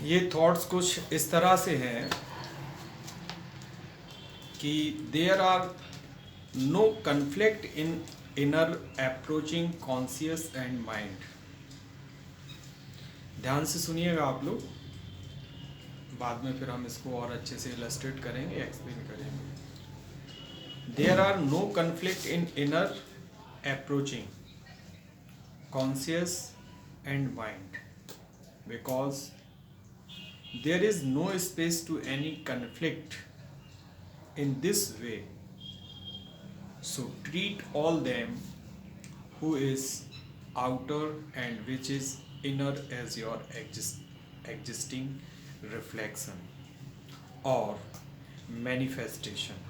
ये थॉट्स कुछ इस तरह से हैं कि there are no conflict in inner approaching conscious and mind. ध्यान से सुनिएगा आप लोग, बाद में फिर हम इसको और अच्छे से इलस्ट्रेट करेंगे, एक्सप्लेन करेंगे। There are no conflict in inner approaching conscious and mind because there is no space to any conflict in this way, so treat all them who is outer and which is inner as your existing reflection or manifestation.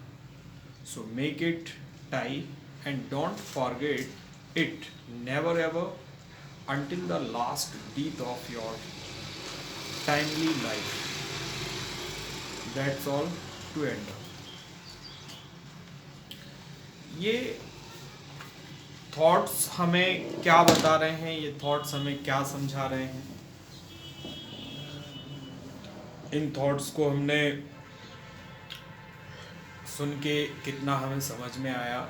So make it tie and don't forget it never ever until the last breath of your timely life. That's all to end up. ये thoughts हमें क्या बता रहे हैं, ये thoughts हमें क्या समझा रहे हैं? इन थॉट्स को हमने सुन के कितना हमें समझ में आया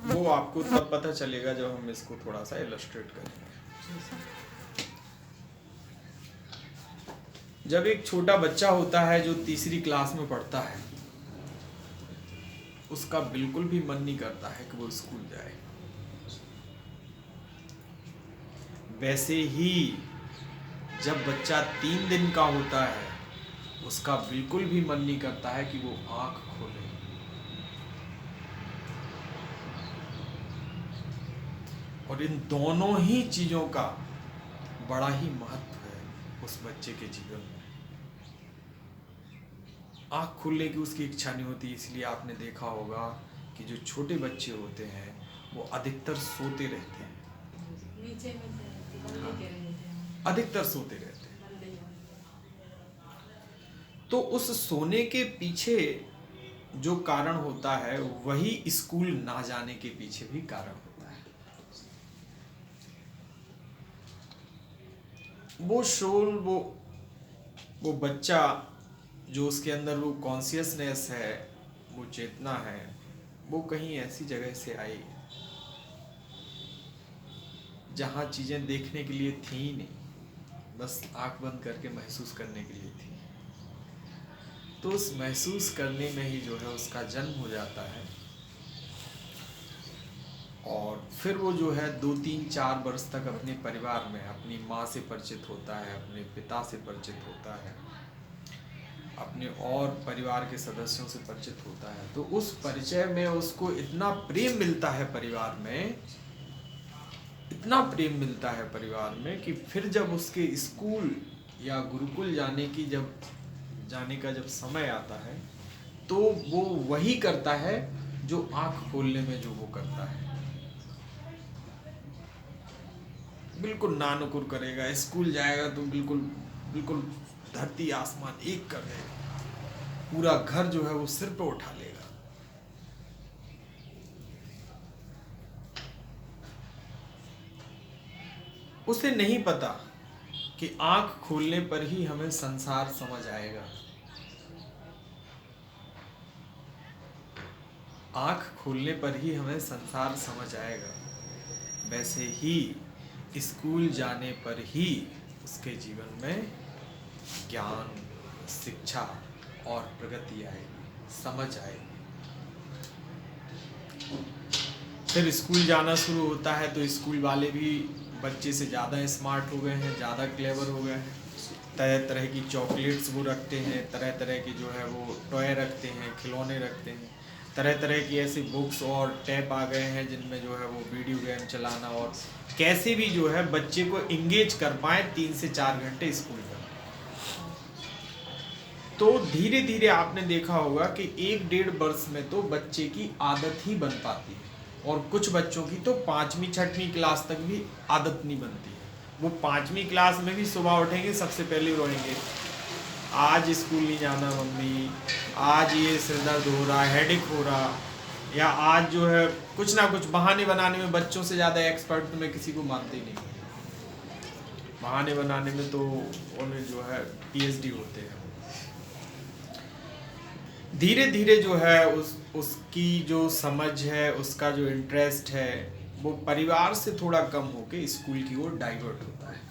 वो आपको तब पता चलेगा जब हम इसको थोड़ा सा इलस्ट्रेट करेंगे। जब एक छोटा बच्चा होता है जो तीसरी क्लास में पढ़ता है, उसका बिल्कुल भी मन नहीं करता है कि वो स्कूल जाए। वैसे ही जब बच्चा 3 दिन का होता है, उसका बिल्कुल भी मन नहीं करता है कि वो आंख खोले। और इन दोनों ही चीजों का बड़ा ही महत्व है उस बच्चे के जीवन में। आँख खुलने की उसकी इच्छा नहीं होती, इसलिए आपने देखा होगा कि जो छोटे बच्चे होते हैं वो अधिकतर सोते रहते हैं। अधिकतर सोते रहते हैं। तो उस सोने के पीछे जो कारण होता है वही स्कूल ना जाने के पीछे भी कारण होता है। वो सोल, वो बच्चा जो उसके अंदर वो कॉन्शियसनेस है, वो चेतना है, वो कहीं ऐसी जगह से आई जहाँ चीज़ें देखने के लिए थी ही नहीं, बस आंख बंद करके महसूस करने के लिए थी। तो उस महसूस करने में ही जो है उसका जन्म हो जाता है और फिर वो जो है 2, 3, 4 वर्ष तक अपने परिवार में अपनी माँ से परिचित होता है, अपने पिता से परिचित होता है, अपने और परिवार के सदस्यों से परिचित होता है। तो उस परिचय में उसको इतना प्रेम मिलता है परिवार में, इतना प्रेम मिलता है परिवार में कि फिर जब उसके स्कूल या गुरुकुल जाने का जब समय आता है तो वो वही करता है जो आंख खोलने में जो वो करता है। बिल्कुल नानुकुर करेगा, स्कूल जाएगा तो बिल्कुल धरती आसमान एक कर देगा, पूरा घर जो है वो सिर पे उठा लेगा। उसे नहीं पता कि आंख खोलने पर ही हमें संसार समझ आएगा। आंख खोलने पर ही हमें संसार समझ आएगा। वैसे ही स्कूल जाने पर ही उसके जीवन में ज्ञान, शिक्षा और प्रगति आएगी, समझ आएगी। फिर स्कूल जाना शुरू होता है तो स्कूल वाले भी बच्चे से ज़्यादा स्मार्ट हो गए हैं, ज़्यादा क्लेवर हो गए हैं। तरह तरह की चॉकलेट्स वो रखते हैं, तरह तरह की जो है वो टॉय रखते हैं, खिलौने रखते हैं, तरह तरह की ऐसी बुक्स और टैब आ गए हैं जिनमें जो है वो वीडियो गेम चलाना और कैसे भी जो है बच्चे को इंगेज कर पाए 3 से 4 घंटे स्कूल में। तो धीरे धीरे आपने देखा होगा कि 1-1.5 वर्ष में तो बच्चे की आदत ही बन पाती है और कुछ बच्चों की तो 5वीं 6वीं क्लास तक भी आदत नहीं बनती है। वो 5वीं क्लास में भी सुबह उठेंगे सबसे पहले रोएंगे, आज स्कूल नहीं जाना मम्मी, आज ये सिर दर्द हो रहा, हेडेक हो रहा, या आज जो है कुछ ना कुछ बहाने बनाने में बच्चों से ज़्यादा एक्सपर्ट तो मैं किसी को मानते ही नहीं। बहाने बनाने में तो उन्हें जो है पीएचडी होते हैं। धीरे धीरे जो है उसकी जो समझ है, उसका जो इंटरेस्ट है, वो परिवार से थोड़ा कम होके स्कूल की ओर डाइवर्ट होता है।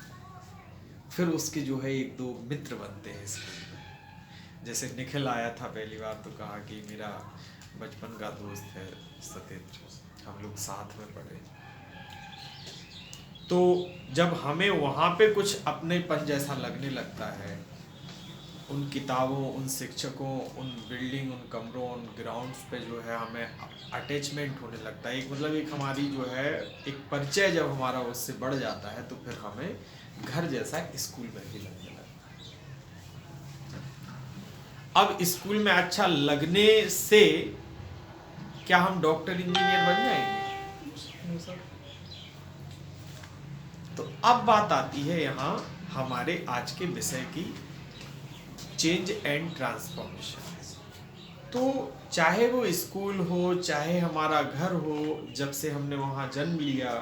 फिर उसके जो है एक दो मित्र बनते हैं स्कूल में। जैसे निखिल आया था पहली बार तो कहा कि मेरा बचपन का दोस्त है सतेंद्र, हम लोग साथ में पढ़े। तो जब हमें वहाँ पे कुछ अपनेपन जैसा लगने लगता है, उन किताबों, उन शिक्षकों, उन बिल्डिंग, उन कमरों, उन ग्राउंड्स पे जो है हमें अटैचमेंट होने लगता है। एक मतलब एक हमारी जो है एक परिचय जब हमारा उससे बढ़ जाता है तो फिर हमें घर जैसा स्कूल में भी लगने लगता है। अब स्कूल में अच्छा लगने से क्या हम डॉक्टर इंजीनियर बन जाएंगे? तो अब बात आती है यहाँ हमारे आज के विषय की, चेंज एंड ट्रांसफॉर्मेशन। तो चाहे वो स्कूल हो, चाहे हमारा घर हो, जब से हमने वहाँ जन्म लिया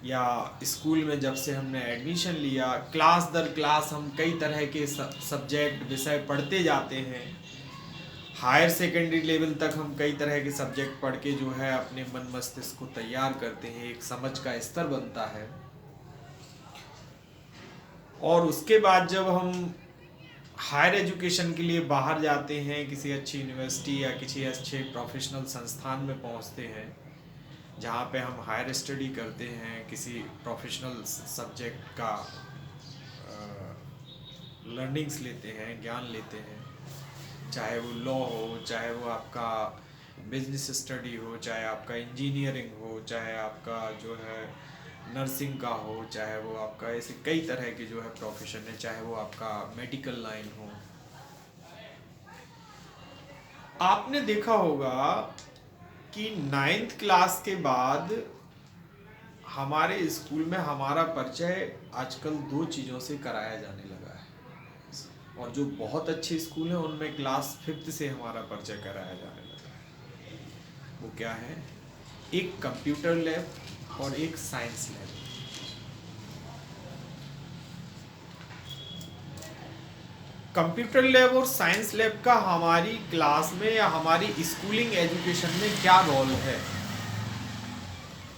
या स्कूल में जब से हमने एडमिशन लिया, क्लास दर क्लास हम कई तरह के सब्जेक्ट विषय पढ़ते जाते हैं। हायर सेकेंडरी लेवल तक हम कई तरह के सब्जेक्ट पढ़ के जो है अपने मन मस्तिष्क को तैयार करते हैं, एक समझ का स्तर बनता है। और उसके बाद जब हम हायर एजुकेशन के लिए बाहर जाते हैं, किसी अच्छी यूनिवर्सिटी या किसी अच्छे प्रोफेशनल संस्थान में पहुंचते हैं, जहाँ पे हम हायर स्टडी करते हैं, किसी प्रोफेशनल सब्जेक्ट का लर्निंग्स लेते हैं, ज्ञान लेते हैं, चाहे वो लॉ हो, चाहे वो आपका बिजनेस स्टडी हो, चाहे आपका इंजीनियरिंग हो, चाहे आपका जो है नर्सिंग का हो, चाहे वो आपका ऐसे कई तरह के जो है प्रोफेशन है, चाहे वो आपका मेडिकल लाइन हो। आपने देखा होगा कि 9th क्लास के बाद हमारे स्कूल में हमारा परिचय आजकल दो चीज़ों से कराया जाने लगा है, और जो बहुत अच्छे स्कूल हैं उनमें क्लास 5th से हमारा परिचय कराया जाने लगा है। वो क्या है? एक कंप्यूटर लैब और एक साइंस लैब। कंप्यूटर लैब और साइंस लैब का हमारी क्लास में या हमारी स्कूलिंग एजुकेशन में क्या रोल है,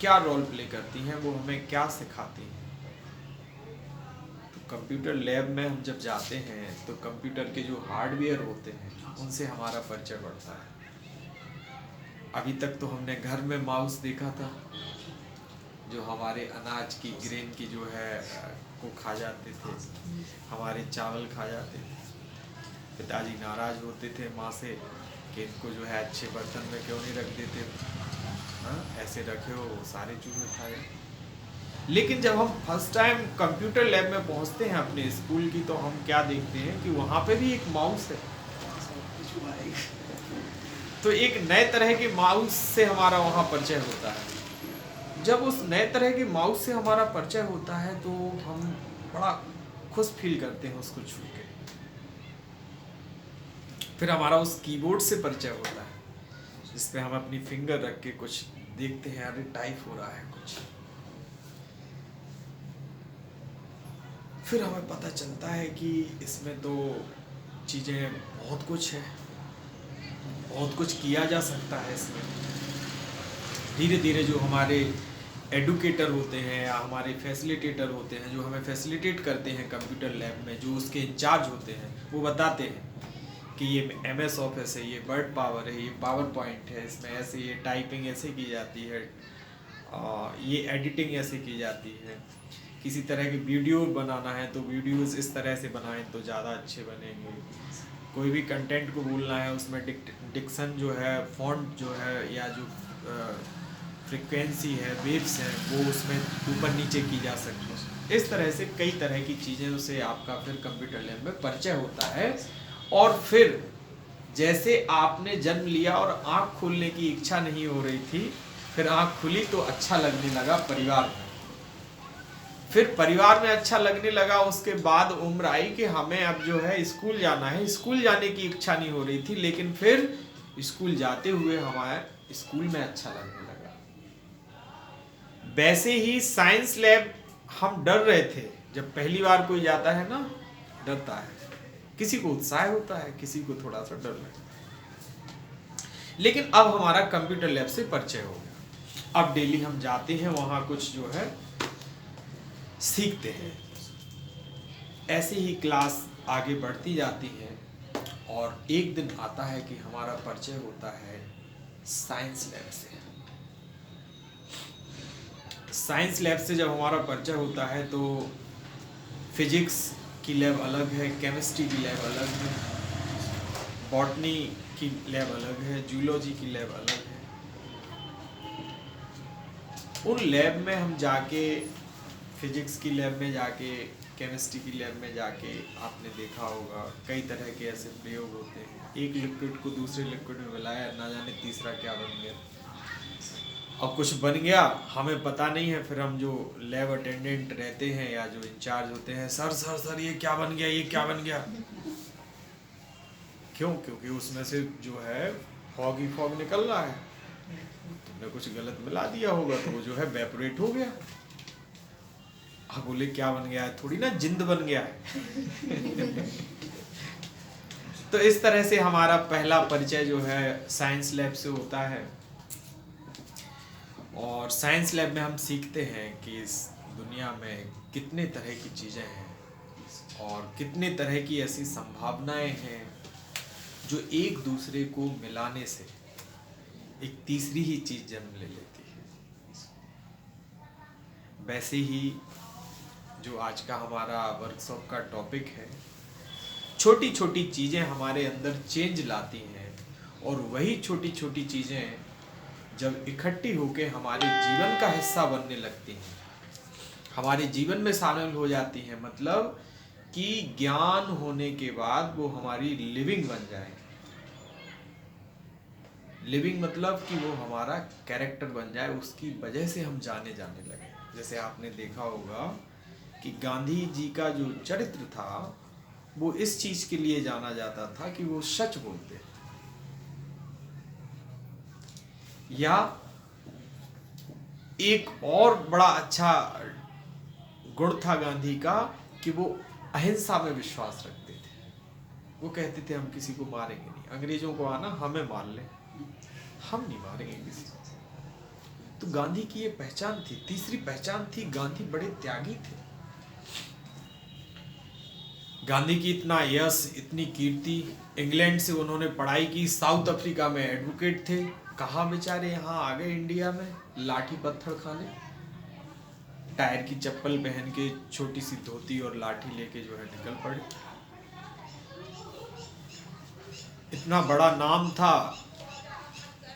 क्या रोल प्ले करती हैं, वो हमें क्या सिखाती हैं? तो कंप्यूटर लैब में हम जब जाते हैं तो कंप्यूटर के जो हार्डवेयर होते हैं उनसे हमारा परिचय बढ़ता है। अभी तक तो हमने घर में माउस देखा था जो हमारे अनाज की ग्रेन की जो है को खा जाते थे, हमारे चावल खा जाते थे। पिताजी नाराज होते थे माँ से कि इनको जो है अच्छे बर्तन में क्यों नहीं रख देते, ऐसे रखे हो सारे चूहे खाए। लेकिन जब हम फर्स्ट टाइम कंप्यूटर लैब में पहुंचते हैं अपने स्कूल की, तो हम क्या देखते हैं कि वहाँ पे भी एक माउस है। तो एक नए तरह के माउस से हमारा वहाँ परिचय होता है। जब उस नए तरह के माउस से हमारा परिचय होता है तो हम बड़ा खुश फील करते हैं उसको छू के। फिर हमारा उस कीबोर्ड से परिचय होता है जिस पे हम अपनी फिंगर रख के कुछ देखते हैं, अरे टाइप हो रहा है कुछ। फिर हमें पता चलता है कि इसमें तो चीज़ें बहुत कुछ है, बहुत कुछ किया जा सकता है इसमें। धीरे धीरे जो हमारे एडुकेटर होते हैं या हमारे फैसिलिटेटर होते हैं जो हमें फैसिलिटेट करते हैं कंप्यूटर लैब में, जो उसके इंचार्ज होते हैं, वो बताते हैं कि ये MS ऑफिस है, ये वर्ड पावर है, ये पावर पॉइंट है, इसमें ऐसे ये टाइपिंग ऐसे की जाती है, ये एडिटिंग ऐसे की जाती है। किसी तरह की वीडियो बनाना है तो वीडियोस इस तरह से बनाएं तो ज़्यादा अच्छे बनेंगे। कोई भी कंटेंट को बोलना है उसमें डिक्शन जो है, फॉन्ट जो है, या जो फ्रीक्वेंसी है, वेव्स हैं, वो उसमें ऊपर नीचे की जा सकती है। इस तरह से कई तरह की चीज़ें से आपका फिर कंप्यूटर लैब में परिचय होता है। और फिर जैसे आपने जन्म लिया और आँख खोलने की इच्छा नहीं हो रही थी, फिर आँख खुली तो अच्छा लगने लगा परिवार में। फिर परिवार में अच्छा लगने लगा, उसके बाद उम्र आई कि हमें अब जो है स्कूल जाना है। स्कूल जाने की इच्छा नहीं हो रही थी, लेकिन फिर स्कूल जाते हुए हमारे स्कूल में अच्छा लगने लगा। वैसे ही साइंस लैब हम डर रहे थे, जब पहली बार कोई जाता है ना डरता है, किसी को उत्साह होता है, किसी को थोड़ा सा डर लगता है। लेकिन अब हमारा कंप्यूटर लैब से परिचय हो गया, अब डेली हम जाते हैं वहाँ कुछ जो है सीखते हैं। ऐसे ही क्लास आगे बढ़ती जाती है और एक दिन आता है कि हमारा परिचय होता है साइंस लैब से। साइंस लैब से जब हमारा परिचय होता है तो फिजिक्स की लैब अलग है, केमिस्ट्री की लैब अलग है, बॉटनी की लैब अलग है, जूलॉजी की लैब अलग है। उन लैब में हम जाके, फिजिक्स की लैब में जाके, केमिस्ट्री की लैब में जाके, आपने देखा होगा कई तरह के ऐसे प्रयोग होते हैं। एक लिक्विड को दूसरे लिक्विड में मिलाया, ना जाने तीसरा क्या बन गया, और कुछ बन गया हमें पता नहीं है। फिर हम जो लैब अटेंडेंट रहते हैं या जो इंचार्ज होते हैं, सर सर सर ये क्या बन गया, ये क्या बन गया। क्यों? क्योंकि उसमें से जो है फॉग ही फॉग निकल रहा है, तुमने कुछ गलत मिला दिया होगा तो वो जो है वेपोरेट हो गया। अब बोले क्या बन गया है, थोड़ी ना जिंद बन गया है। तो इस तरह से हमारा पहला परिचय जो है साइंस लैब से होता है। और साइंस लैब में हम सीखते हैं कि इस दुनिया में कितने तरह की चीज़ें हैं और कितने तरह की ऐसी संभावनाएं हैं जो एक दूसरे को मिलाने से एक तीसरी ही चीज़ जन्म ले लेती है। वैसे ही जो आज का हमारा वर्कशॉप का टॉपिक है, छोटी छोटी चीज़ें हमारे अंदर चेंज लाती हैं और वही छोटी छोटी चीज़ें जब इकट्ठी होकर हमारे जीवन का हिस्सा बनने लगती हैं, हमारे जीवन में शामिल हो जाती हैं, मतलब कि ज्ञान होने के बाद वो हमारी लिविंग बन जाए। लिविंग मतलब कि वो हमारा कैरेक्टर बन जाए, उसकी वजह से हम जाने लगे। जैसे आपने देखा होगा कि गांधी जी का जो चरित्र था वो इस चीज के लिए जाना जाता था कि वो सच बोलते हैं। या एक और बड़ा अच्छा गुण था गांधी का कि वो अहिंसा में विश्वास रखते थे। वो कहते थे हम किसी को मारेंगे नहीं, अंग्रेजों को आना हमें मार ले, हम नहीं मारेंगे किसी को। तो गांधी की ये पहचान थी। तीसरी पहचान थी, गांधी बड़े त्यागी थे। गांधी की इतना यश, इतनी कीर्ति, इंग्लैंड से उन्होंने पढ़ाई की, साउथ अफ्रीका में एडवोकेट थे, कहाँ बेचारे यहाँ आ गए इंडिया में लाठी पत्थर खाने। टायर की चप्पल पहन के, छोटी सी धोती और लाठी लेके जो है निकल पड़े। इतना बड़ा नाम था,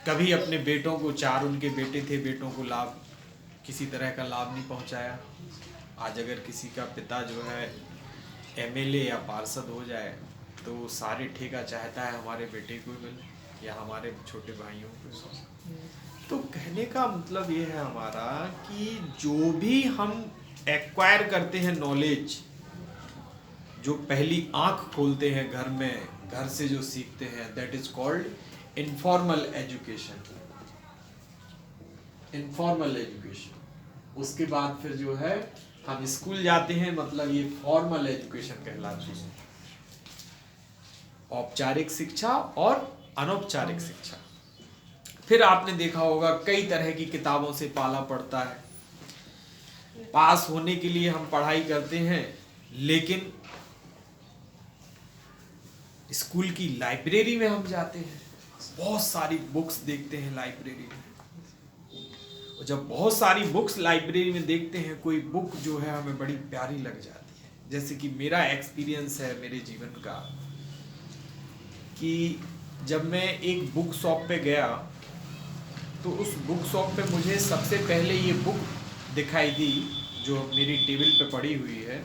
कभी अपने बेटों को, 4 उनके बेटे थे, बेटों को लाभ, किसी तरह का लाभ नहीं पहुंचाया। आज अगर किसी का पिता जो है एमएलए या पार्षद हो जाए तो सारे ठेका चाहता है हमारे बेटे को मिले या हमारे छोटे भाइयों को। तो कहने का मतलब ये है हमारा कि जो भी हम एक्वायर करते हैं नॉलेज, जो पहली आंख खोलते हैं घर में, घर से जो सीखते हैं, that is called informal education. Informal education. उसके बाद फिर जो है हम स्कूल जाते हैं, मतलब ये फॉर्मल एजुकेशन कहलाती है। औपचारिक शिक्षा और अनौपचारिक शिक्षा। फिर आपने देखा होगा कई तरह की किताबों से पाला पड़ता है। पास होने के लिए हम पढ़ाई करते हैं, लेकिन स्कूल की लाइब्रेरी में हम जाते हैं, बहुत सारी बुक्स देखते हैं लाइब्रेरी में। और जब बहुत सारी बुक्स लाइब्रेरी में देखते हैं, कोई बुक जो है हमें बड़ी प्यारी लग जाती है। जैसे कि मेरा एक्सपीरियंस है मेरे जीवन का कि जब मैं एक बुक शॉप पे गया तो उस बुक शॉप पे मुझे सबसे पहले ये बुक दिखाई दी जो मेरी टेबल पे पड़ी हुई है,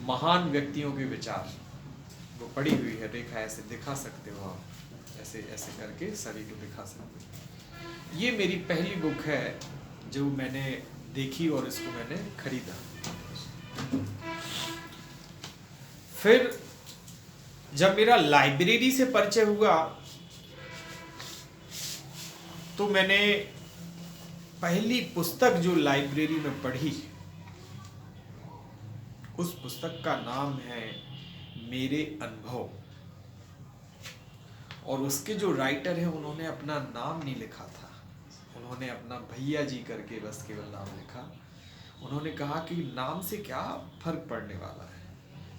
महान व्यक्तियों के विचार। वो पड़ी हुई है, रेखा ऐसे दिखा सकते हो आप, ऐसे ऐसे करके सभी को दिखा सकते हो। ये मेरी पहली बुक है जो मैंने देखी और इसको मैंने खरीदा। फिर जब मेरा लाइब्रेरी से परिचय हुआ तो मैंने पहली पुस्तक जो लाइब्रेरी में पढ़ी उस पुस्तक का नाम है मेरे अनुभव, और उसके जो राइटर हैं उन्होंने अपना नाम नहीं लिखा था, उन्होंने अपना भैया जी करके बस केवल नाम लिखा। उन्होंने कहा कि नाम से क्या फर्क पड़ने वाला है,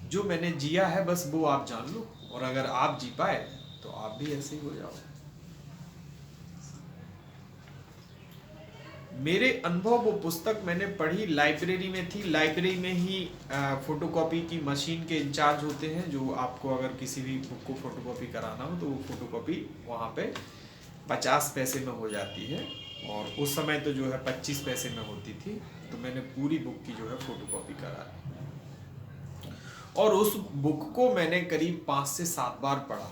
जो मैंने जिया है बस वो आप जान लो, और अगर आप जी पाए तो आप भी ऐसे ही हो जाओ। मेरे अनुभव वो पुस्तक मैंने पढ़ी, लाइब्रेरी में थी। लाइब्रेरी में ही फोटोकॉपी की मशीन के इंचार्ज होते हैं, जो आपको अगर किसी भी बुक को फोटोकॉपी कराना हो तो वो फोटोकॉपी वहाँ पे 50 पैसे में हो जाती है, और उस समय तो जो है 25 पैसे में होती थी। तो मैंने पूरी बुक की जो है फोटोकॉपी करा, और उस बुक को मैंने करीब 5 से 7 बार पढ़ा।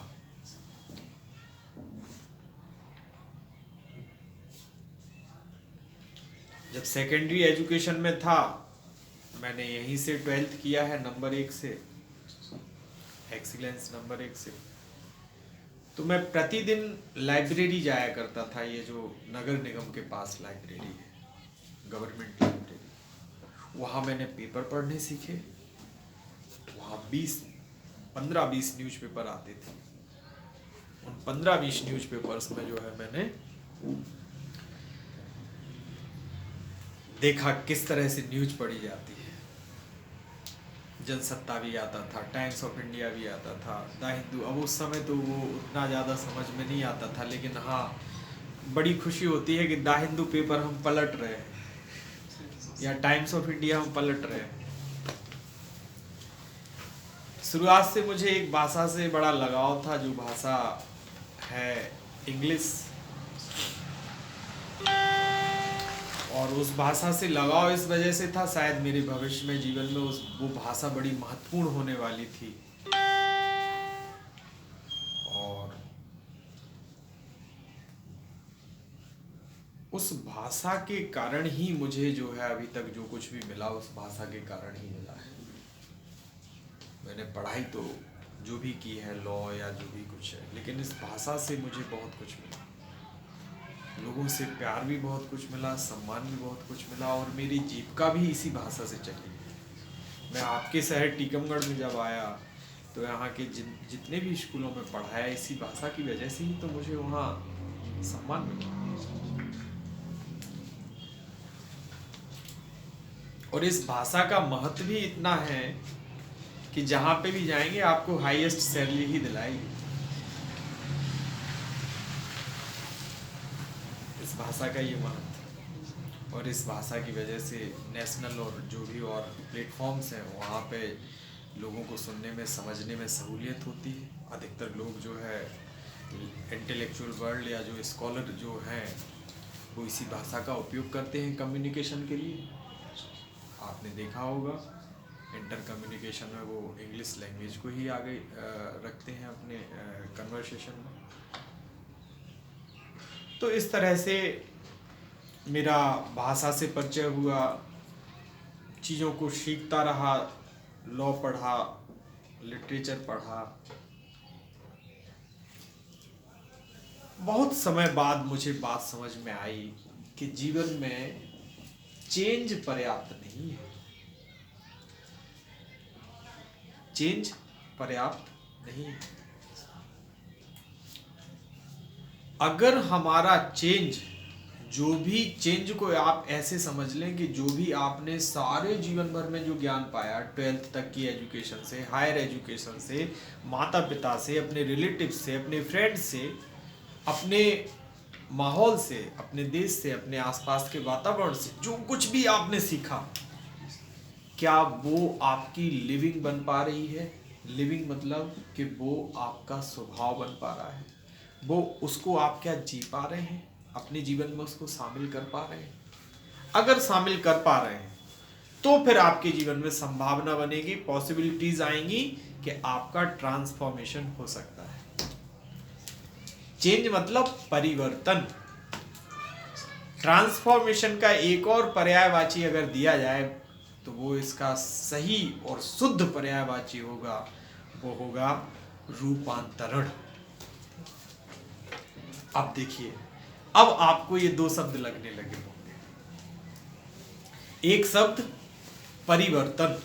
जब सेकेंडरी एजुकेशन में था, मैंने यहीं से 12th किया है नंबर 1 से, एक्सीलेंस नंबर 1 से। तो मैं प्रतिदिन लाइब्रेरी जाया करता था, ये जो नगर निगम के पास लाइब्रेरी है, गवर्नमेंट लाइब्रेरी। वहाँ मैंने पेपर पढ़ने सीखे। वहाँ 15-20 न्यूज़पेपर आते थे। उन 15-20 न्यूज़पेपर्स में जो है मैंने देखा किस तरह से न्यूज़ पढ़ी जाती है। जनसत्ता भी आता था, टाइम्स ऑफ इंडिया भी आता था, द हिंदू। अब उस समय तो वो उतना ज़्यादा समझ में नहीं आता था, लेकिन हाँ बड़ी खुशी होती है कि द हिंदू पेपर हम पलट रहे हैं, या टाइम्स ऑफ इंडिया हम पलट रहे हैं। शुरुआत से मुझे एक भाषा से बड़ा लगाव था, जो भाषा है इंग्लिश, और उस भाषा से लगाव इस वजह से था, शायद मेरे भविष्य में जीवन में वो भाषा बड़ी महत्वपूर्ण होने वाली थी। और उस भाषा के कारण ही मुझे जो है अभी तक जो कुछ भी मिला, उस भाषा के कारण ही मिला है। मैंने पढ़ाई तो जो भी की है, लॉ या जो भी कुछ है, लेकिन इस भाषा से मुझे बहुत कुछ मिला। लोगों से प्यार भी बहुत कुछ मिला, सम्मान भी बहुत कुछ मिला, और मेरी जीविका भी इसी भाषा से चली। मैं आपके शहर टीकमगढ़ में जब आया तो यहाँ के जितने भी स्कूलों में पढ़ाया, इसी भाषा की वजह से ही तो मुझे वहाँ सम्मान मिला। और इस भाषा का महत्व भी इतना है कि जहाँ पे भी जाएंगे आपको हाईएस्ट सैलरी ही दिलाएगी। इस भाषा का ये महत्व, और इस भाषा की वजह से नेशनल और जो भी और प्लेटफॉर्म्स हैं वहाँ पे लोगों को सुनने में, समझने में सहूलियत होती है। अधिकतर लोग जो है इंटेलेक्चुअल वर्ल्ड या जो स्कॉलर जो हैं वो इसी भाषा का उपयोग करते हैं कम्युनिकेशन के लिए। आपने देखा होगा इंटर कम्युनिकेशन में वो इंग्लिश लैंग्वेज को ही आगे रखते हैं अपने कन्वर्सेशन में। तो इस तरह से मेरा भाषा से परिचय हुआ, चीज़ों को सीखता रहा, लॉ पढ़ा, लिटरेचर पढ़ा। बहुत समय बाद मुझे बात समझ में आई कि जीवन में चेंज पर्याप्त नहीं है। चेंज पर्याप्त नहीं है। अगर हमारा चेंज, जो भी चेंज को आप ऐसे समझ लें कि जो भी आपने सारे जीवन भर में जो ज्ञान पाया, 12th तक की एजुकेशन से, हायर एजुकेशन से, माता पिता से, अपने रिलेटिव से, अपने फ्रेंड से, अपने माहौल से, अपने देश से, अपने आसपास के वातावरण से जो कुछ भी आपने सीखा, क्या वो आपकी लिविंग बन पा रही है? लिविंग मतलब कि वो आपका स्वभाव बन पा रहा है, वो उसको आप क्या जी पा रहे हैं, अपने जीवन में उसको शामिल कर पा रहे हैं? अगर शामिल कर पा रहे हैं तो फिर आपके जीवन में संभावना बनेगी, पॉसिबिलिटीज आएंगी कि आपका ट्रांसफॉर्मेशन हो सकता है। चेंज मतलब परिवर्तन। ट्रांसफॉर्मेशन का एक और पर्यायवाची अगर दिया जाए तो वो इसका सही और शुद्ध पर्यायवाची होगा, वो होगा रूपांतरण। अब देखिए, अब आपको ये दो शब्द लगने लगे होंगे। एक शब्द परिवर्तन,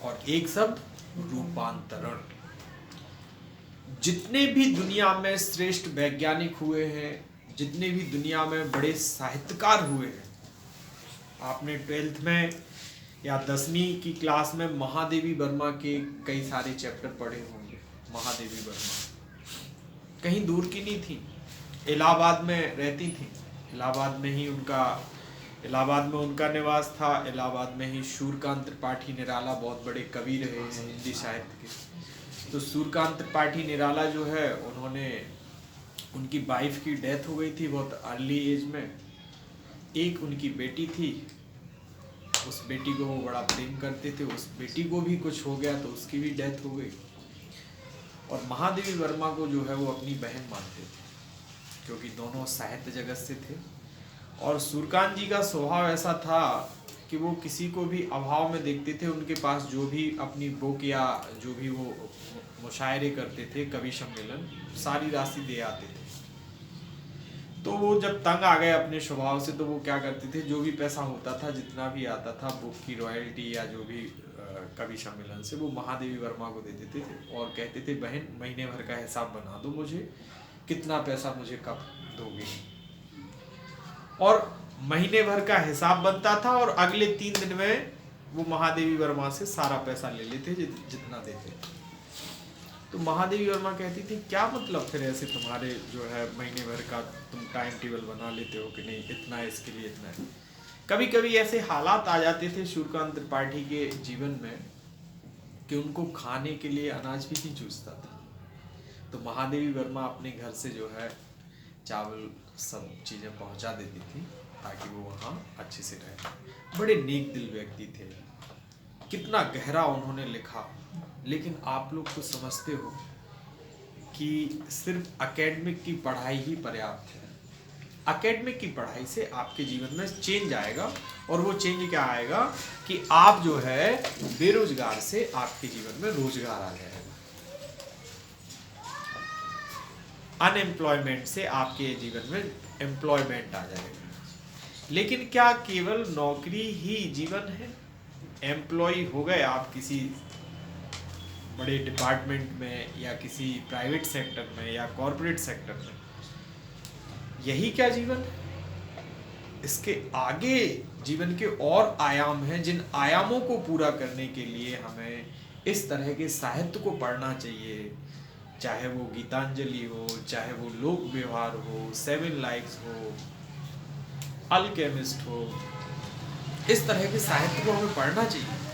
और एक शब्द रूपांतरण। जितने भी दुनिया में श्रेष्ठ वैज्ञानिक हुए हैं, जितने भी दुनिया में बड़े साहित्यकार हुए हैं, आपने 12th में या 10वीं की क्लास में महादेवी वर्मा के कई सारे चैप्टर पढ़े होंगे। महादेवी वर्मा कहीं दूर की नहीं थी, इलाहाबाद में रहती थी। इलाहाबाद में उनका निवास था। इलाहाबाद में ही सूर्यकांत त्रिपाठी निराला बहुत बड़े कवि रहे हैं हिंदी साहित्य के। तो सूर्यकांत त्रिपाठी निराला जो है, उनकी वाइफ की डेथ हो गई थी बहुत अर्ली एज में। एक उनकी बेटी थी, उस बेटी को वो बड़ा प्रेम करते थे। उस बेटी को भी कुछ हो गया तो उसकी भी डेथ हो गई। और महादेवी वर्मा को जो है वो अपनी बहन मानते थे, क्योंकि दोनों साहित्य जगत से थे। और सूर्यकांत जी का स्वभाव ऐसा था कि वो किसी को भी अभाव में देखते थे। उनके पास जो भी अपनी बुक या जो भी वो मुशायरे करते थे, कवि सम्मेलन, सारी राशि दे आते थे। तो वो जब तंग आ गए अपने स्वभाव से, तो वो क्या करते थे, जो भी पैसा होता था, जितना भी आता था बुक की रॉयल्टी या जो भी कवि सम्मेलन से, वो महादेवी वर्मा को दे देते थे और कहते थे, बहन महीने भर का हिसाब बना दो मुझे, कितना पैसा मुझे कब दोगे। और महीने भर का हिसाब बनता था और अगले 3 दिन में वो महादेवी वर्मा से सारा पैसा ले लेते जितना देते। तो महादेवी वर्मा कहती थी, क्या मतलब फिर ऐसे तुम्हारे जो है महीने भर का तुम टाइम टेबल बना लेते हो कि नहीं, इतना है इसके लिए इतना है। कभी कभी ऐसे हालात आ जाते थे सूर्यकांत त्रिपाठी के जीवन में कि उनको खाने के लिए अनाज भी नहीं जूझता था। तो महादेवी वर्मा अपने घर से जो है चावल सब चीज़ें पहुंचा देती थी ताकि वो वहाँ अच्छे से रहे। बड़े नेक दिल व्यक्ति थे, कितना गहरा उन्होंने लिखा। लेकिन आप लोग तो समझते हो कि सिर्फ एकेडमिक की पढ़ाई ही पर्याप्त है। एकेडमिक की पढ़ाई से आपके जीवन में चेंज आएगा, और वो चेंज क्या आएगा कि आप जो है बेरोजगार से आपके जीवन में रोजगार आ जाएगा, अनएम्प्लॉयमेंट से आपके जीवन में एम्प्लॉयमेंट आ जाएगा। लेकिन क्या केवल नौकरी ही जीवन है? एम्प्लॉय हो गए आप किसी बड़े डिपार्टमेंट में या किसी प्राइवेट सेक्टर में या कॉरपोरेट सेक्टर में, यही क्या जीवन है? इसके आगे जीवन के और आयाम हैं, जिन आयामों को पूरा करने के लिए हमें इस तरह के साहित्य को पढ़ना चाहिए। चाहे वो गीतांजलि हो, चाहे वो लोक व्यवहार हो, 7 लाइफ्स हो, अल्केमिस्ट हो, इस तरह के साहित्य को हमें पढ़ना चाहिए।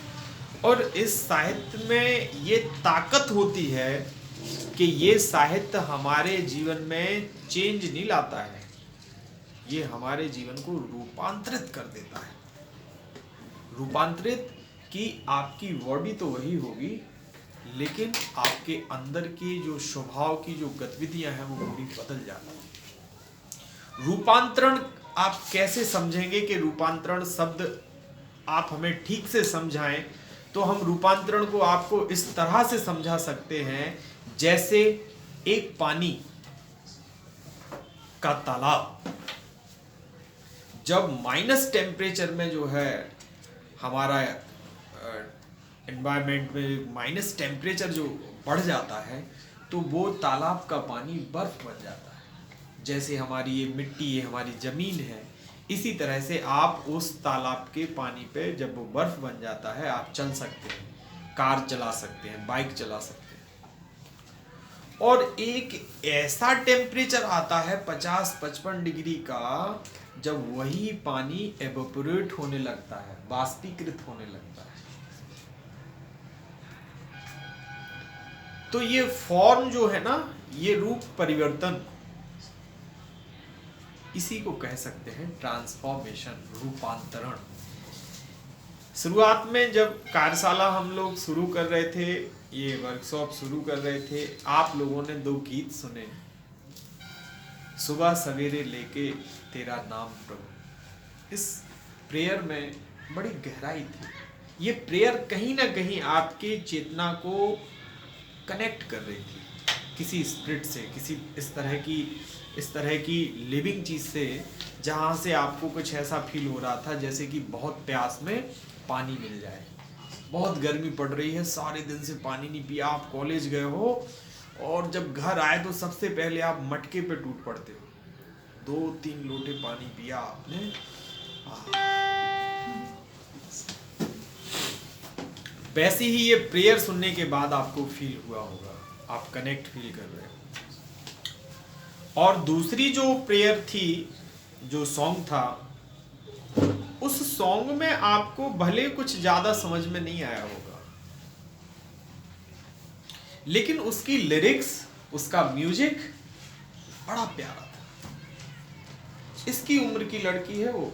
और इस साहित्य में ये ताकत होती है कि ये साहित्य हमारे जीवन में चेंज नहीं लाता है, ये हमारे जीवन को रूपांतरित कर देता है। रूपांतरित कि आपकी बॉडी तो वही होगी, लेकिन आपके अंदर की जो स्वभाव की जो गतिविधियां हैं वो पूरी बदल जाती है। रूपांतरण आप कैसे समझेंगे कि रूपांतरण शब्द आप हमें ठीक से समझाएं, तो हम रूपांतरण को आपको इस तरह से समझा सकते हैं जैसे एक पानी का तालाब जब माइनस टेम्परेचर में जो है हमारा एनवायरनमेंट में माइनस टेम्परेचर जो बढ़ जाता है, तो वो तालाब का पानी बर्फ बन जाता है। जैसे हमारी ये मिट्टी है, हमारी ज़मीन है, इसी तरह से आप उस तालाब के पानी पे जब वो बर्फ बन जाता है, आप चल सकते हैं, कार चला सकते हैं, बाइक चला सकते हैं। और एक ऐसा टेम्परेचर आता है 50-55 डिग्री का, जब वही पानी एवोपोरेट होने लगता है, बाष्पीकृत होने लगता है। तो ये फॉर्म जो है ना, ये रूप परिवर्तन, इसी को कह सकते हैं ट्रांसफॉर्मेशन, रूपांतरण। शुरुआत में जब कार्यशाला हम लोग शुरू कर रहे थे, ये वर्कशॉप शुरू कर रहे थे, आप लोगों ने 2 गीत सुने, सुबह सवेरे लेके तेरा नाम प्रभु। इस प्रेयर में बड़ी गहराई थी। ये प्रेयर कहीं ना कहीं आपके चेतना को कनेक्ट कर रही थी किसी स्पिरिट से, किसी इस तरह की लिविंग चीज़ से, जहाँ से आपको कुछ ऐसा फील हो रहा था जैसे कि बहुत प्यास में पानी मिल जाए, बहुत गर्मी पड़ रही है, सारे दिन से पानी नहीं पिया, आप कॉलेज गए हो और जब घर आए तो सबसे पहले आप मटके पे टूट पड़ते हो, 2-3 लोटे पानी पिया आपने। वैसे ही ये प्रेयर सुनने के बाद आपको फील हुआ होगा, आप कनेक्ट फील कर रहे हो। और दूसरी जो प्रेयर थी, जो सॉन्ग था, उस सॉन्ग में आपको भले कुछ ज्यादा समझ में नहीं आया होगा, लेकिन उसकी लिरिक्स, उसका म्यूजिक बड़ा प्यारा था। इसकी उम्र की लड़की है वो,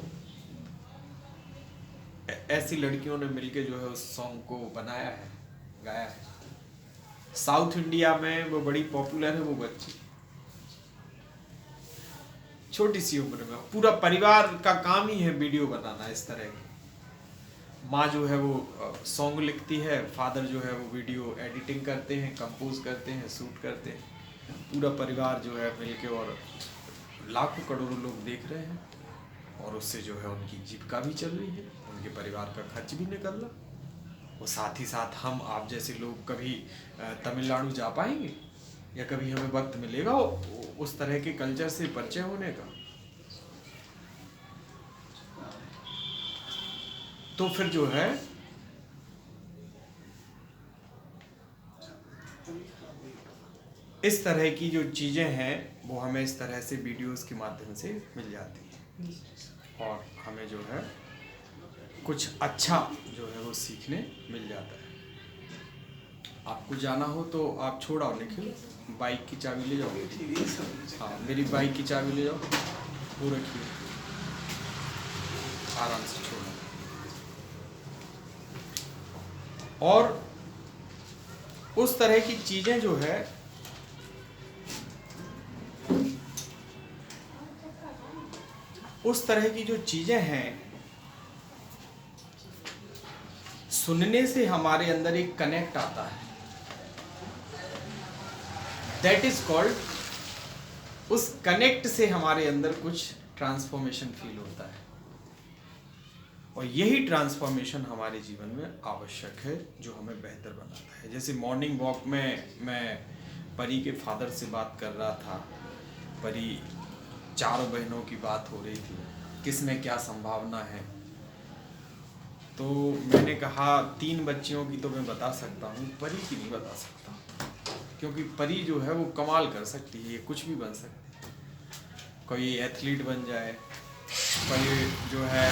ऐसी लड़कियों ने मिलके जो है उस सॉन्ग को बनाया है, गाया है। साउथ इंडिया में वो बड़ी पॉपुलर है वो बच्ची, छोटी सी उम्र में। पूरा परिवार का काम ही है वीडियो बनाना इस तरह की। माँ जो है वो सॉन्ग लिखती है, फादर जो है वो वीडियो एडिटिंग करते हैं, कंपोज करते हैं, शूट करते हैं। पूरा परिवार जो है मिलके, और लाखों करोड़ों लोग देख रहे हैं, और उससे जो है उनकी जीविका भी चल रही है, उनके परिवार का खर्च भी निकल रहा। और साथ ही साथ हम आप जैसे लोग कभी तमिलनाडु जा पाएंगे, या कभी हमें वक्त मिलेगा उस तरह के कल्चर से परिचय होने का? तो फिर जो है इस तरह की जो चीजें हैं वो हमें इस तरह से वीडियोस के माध्यम से मिल जाती हैं, और हमें जो है कुछ अच्छा जो है वो सीखने मिल जाता है। आपको जाना हो तो आप छोड़ाओ निखिल, बाइक की चाबी ले जाओ। हाँ, मेरी बाइक की चाबी ले जाओ, वो रखिए, आराम से छोड़ो। और उस तरह की चीजें जो है उस तरह की जो चीजें हैं, सुनने से हमारे अंदर एक कनेक्ट आता है, दैट इज कॉल्ड, उस कनेक्ट से हमारे अंदर कुछ ट्रांसफॉर्मेशन फील होता है। और यही ट्रांसफॉर्मेशन हमारे जीवन में आवश्यक है, जो हमें बेहतर बनाता है। जैसे मॉर्निंग वॉक में मैं परी के फादर से बात कर रहा था, परी 4 बहनों की बात हो रही थी, किसमें क्या संभावना है। तो मैंने कहा 3 बच्चियों की तो मैं बता सकता हूँ, परी की नहीं बता सकता, क्योंकि परी जो है वो कमाल कर सकती है, ये कुछ भी बन सकती है। कोई एथलीट बन जाए, कोई जो है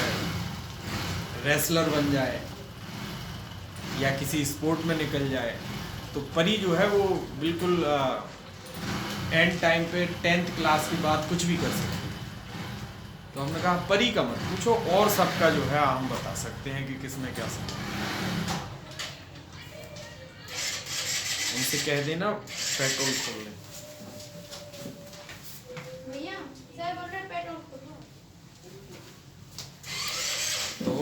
रेसलर बन जाए, या किसी स्पोर्ट में निकल जाए। तो परी जो है वो बिल्कुल एंड टाइम पे 10th क्लास के बाद कुछ भी कर सकती है। तो हमने कहा परी का मत पूछो, और सबका जो है हम बता सकते हैं कि किसमें क्या संभव है। उनसे कह देना पेट्रोल खोल लें। भैया सर बोल रहे पेट्रोल खोलो। तो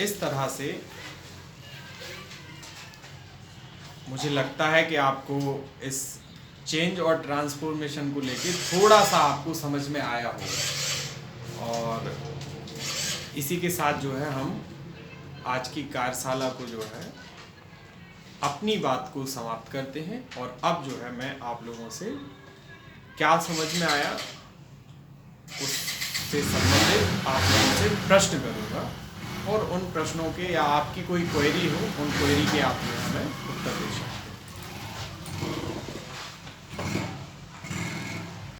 इस तरह से मुझे लगता है कि आपको इस चेंज और ट्रांसफॉर्मेशन को लेके थोड़ा सा आपको समझ में आया होगा। और इसी के साथ जो है हम आज की कार्यशाला को जो है अपनी बात को समाप्त करते हैं। और अब जो है मैं आप लोगों से क्या समझ में आया उससे संबंधित आप लोगों से प्रश्न करूँगा, और उन प्रश्नों के या आपकी कोई क्वेरी हो, उन क्वेरी के आप जो है हमें उत्तर दीजिए।